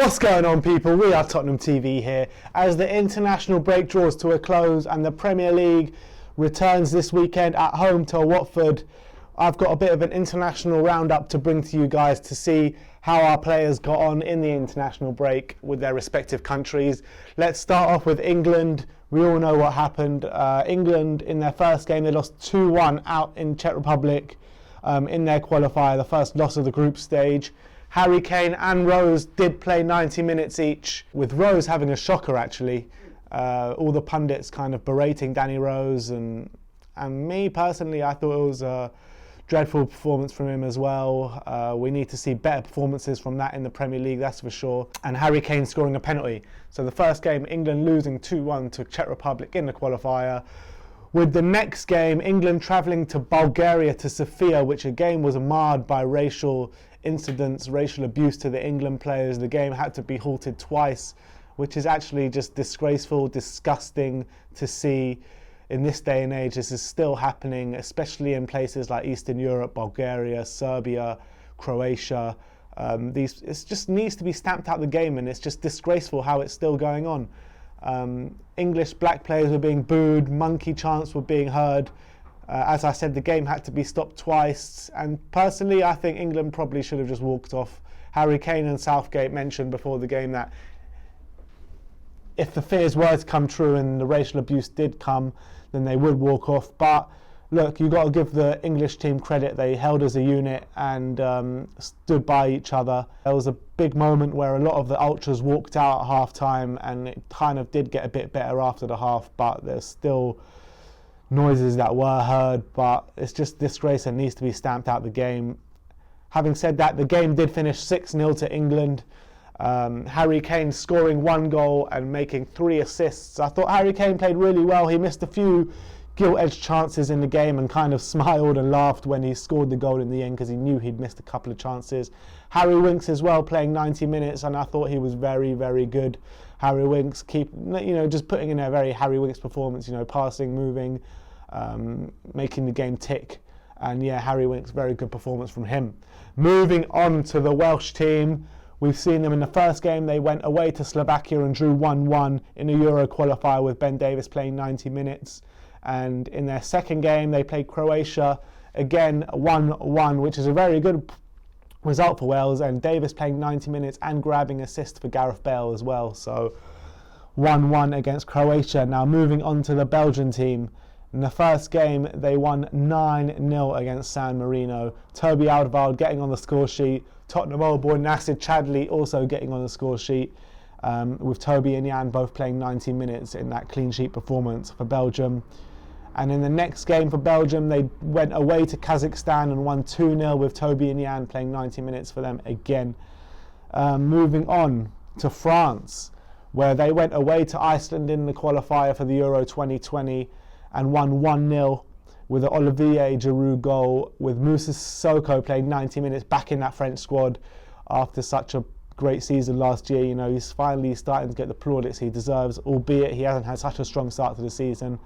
What's going on, people? We are Tottenham TV here. As the international break draws to a close and the Premier League returns this weekend at home to Watford, I've got a bit of an international roundup to bring to you guys to see how our players got on in the international break with their respective countries. Let's start off with England. We all know what happened. England, in their first game, they lost 2-1 out in Czech Republic in their qualifier, the first loss of the group stage. Harry Kane and Rose did play 90 minutes each, with Rose having a shocker actually. All the pundits kind of berating Danny Rose, and me personally, I thought it was a dreadful performance from him as well. We need to see better performances from that in the Premier League, that's for sure. And Harry Kane scoring a penalty. So the first game, England losing 2-1 to Czech Republic in the qualifier. With the next game, England travelling to Bulgaria, to Sofia, which again was marred by racial incidents, racial abuse to the England players. The game had to be halted twice, which is actually just disgraceful, disgusting to see in this day and age. This is still happening, especially in places like Eastern Europe, Bulgaria, Serbia, Croatia. It just needs to be stamped out the game, and it's just disgraceful how it's still going on. English black players were being booed, monkey chants were being heard. As I said, the game had to be stopped twice, and personally I think England probably should have just walked off. Harry Kane and Southgate mentioned before the game that if the fears were to come true and the racial abuse did come, then they would walk off. But look, you've got to give the English team credit. They held as a unit and stood by each other. There was a big moment where a lot of the ultras walked out at half-time, and it kind of did get a bit better after the half, but there's still noises that were heard. But it's just disgrace and needs to be stamped out the game. Having said that, the game did finish 6-0 to England. Harry Kane scoring 1 goal and making 3 assists. I thought Harry Kane played really well. He missed a few gilt-edged chances in the game and kind of smiled and laughed when he scored the goal in the end, because he knew he'd missed a couple of chances. Harry Winks as well, playing 90 minutes, and I thought he was very, very good. Harry Winks just putting in a very Harry Winks performance, passing, moving, making the game tick. And yeah, Harry Winks, very good performance from him. Moving on to the Welsh team. We've seen them in the first game. They went away to Slovakia and drew 1-1 in a Euro qualifier, with Ben Davies playing 90 minutes. And in their second game, they played Croatia, again 1-1, which is a very good result for Wales, and Davies playing 90 minutes and grabbing assist for Gareth Bale as well. So 1-1 against Croatia. Now moving on to the Belgian team. In the first game, they won 9-0 against San Marino. Toby Alderweireld getting on the score sheet. Tottenham old boy Nasser Chadli also getting on the score sheet, with Toby and Jan both playing 90 minutes in that clean sheet performance for Belgium. And in the next game for Belgium, they went away to Kazakhstan and won 2-0, with Toby and Jan playing 90 minutes for them again. Moving on to France, where they went away to Iceland in the qualifier for the Euro 2020 and won 1-0 with an Olivier Giroud goal, with Moussa Sissoko playing 90 minutes back in that French squad after such a great season last year. He's finally starting to get the plaudits he deserves, albeit he hasn't had such a strong start to the season.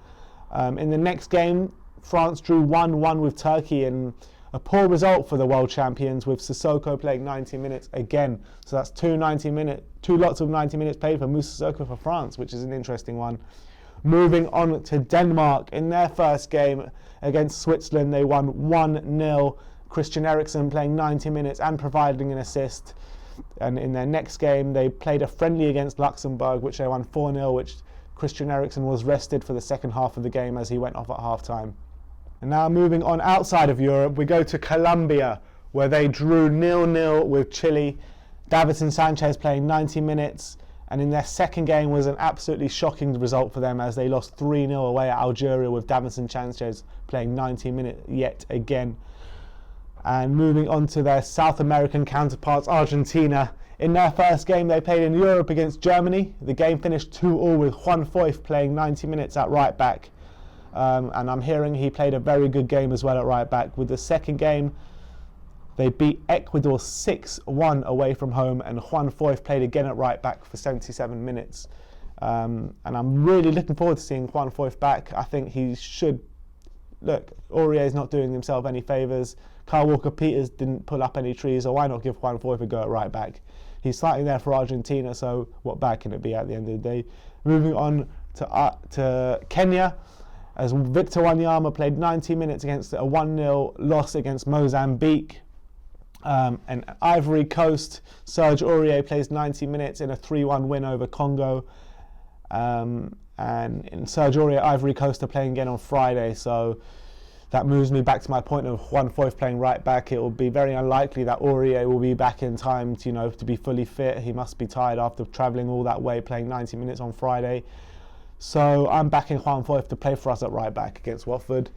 In the next game, France drew 1-1 with Turkey, in a poor result for the world champions, with Sissoko playing 90 minutes again. So that's two lots of 90 minutes played for Moussa Sissoko for France, which is an interesting one. Moving on to Denmark. In their first game against Switzerland, they won 1-0. Christian Eriksen playing 90 minutes and providing an assist. And in their next game, they played a friendly against Luxembourg, which they won 4-0, which Christian Eriksen was rested for the second half of the game as he went off at half-time. And now moving on outside of Europe, we go to Colombia, where they drew 0-0 with Chile. Davinson Sanchez playing 90 minutes. And in their second game was an absolutely shocking result for them, as they lost 3-0 away at Algeria, with Davinson Sanchez playing 90 minutes yet again. And moving on to their South American counterparts, Argentina. In their first game, they played in Europe against Germany. The game finished 2-2 with Juan Foyth playing 90 minutes at right back. And I'm hearing he played a very good game as well at right back. With the second game, they beat Ecuador 6-1 away from home, and Juan Foyth played again at right back for 77 minutes. And I'm really looking forward to seeing Juan Foyth back. I think he should. Look, Aurier's not doing himself any favours. Kyle Walker-Peters didn't pull up any trees, so why not give Juan Foyth a go at right back? he's starting there for Argentina, so what bad can it be at the end of the day? Moving on to Kenya, as Victor Wanyama played 90 minutes against a 1-0 loss against Mozambique. And Ivory Coast, Serge Aurier plays 90 minutes in a 3-1 win over Congo. And in Serge Aurier, Ivory Coast are playing again on Friday, so that moves me back to my point of Juan Foyth playing right back. It will be very unlikely that Aurier will be back in time to, to be fully fit. He must be tired after travelling all that way, playing 90 minutes on Friday. So I'm backing Juan Foyth to play for us at right back against Watford.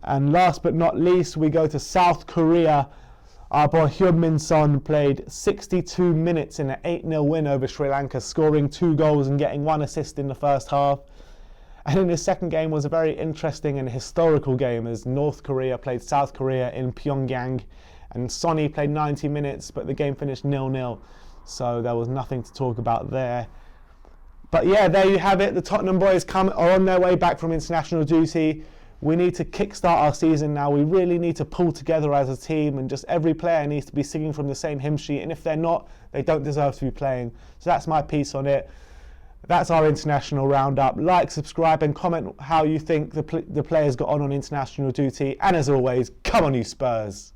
And last but not least, we go to South Korea. Our boy Heung-min Son played 62 minutes in an 8-0 win over Sri Lanka, scoring 2 goals and getting 1 assist in the first half. And in his second game was a very interesting and historical game, as North Korea played South Korea in Pyongyang, and Sonny played 90 minutes, but the game finished 0-0, so there was nothing to talk about there. But yeah, there you have it. The Tottenham boys are on their way back from international duty. We need to kickstart our season now. We really need to pull together as a team, and just every player needs to be singing from the same hymn sheet, and if they're not, they don't deserve to be playing. So that's my piece on it. That's our international roundup. Like, subscribe and comment how you think the players got on international duty. And as always, come on you Spurs.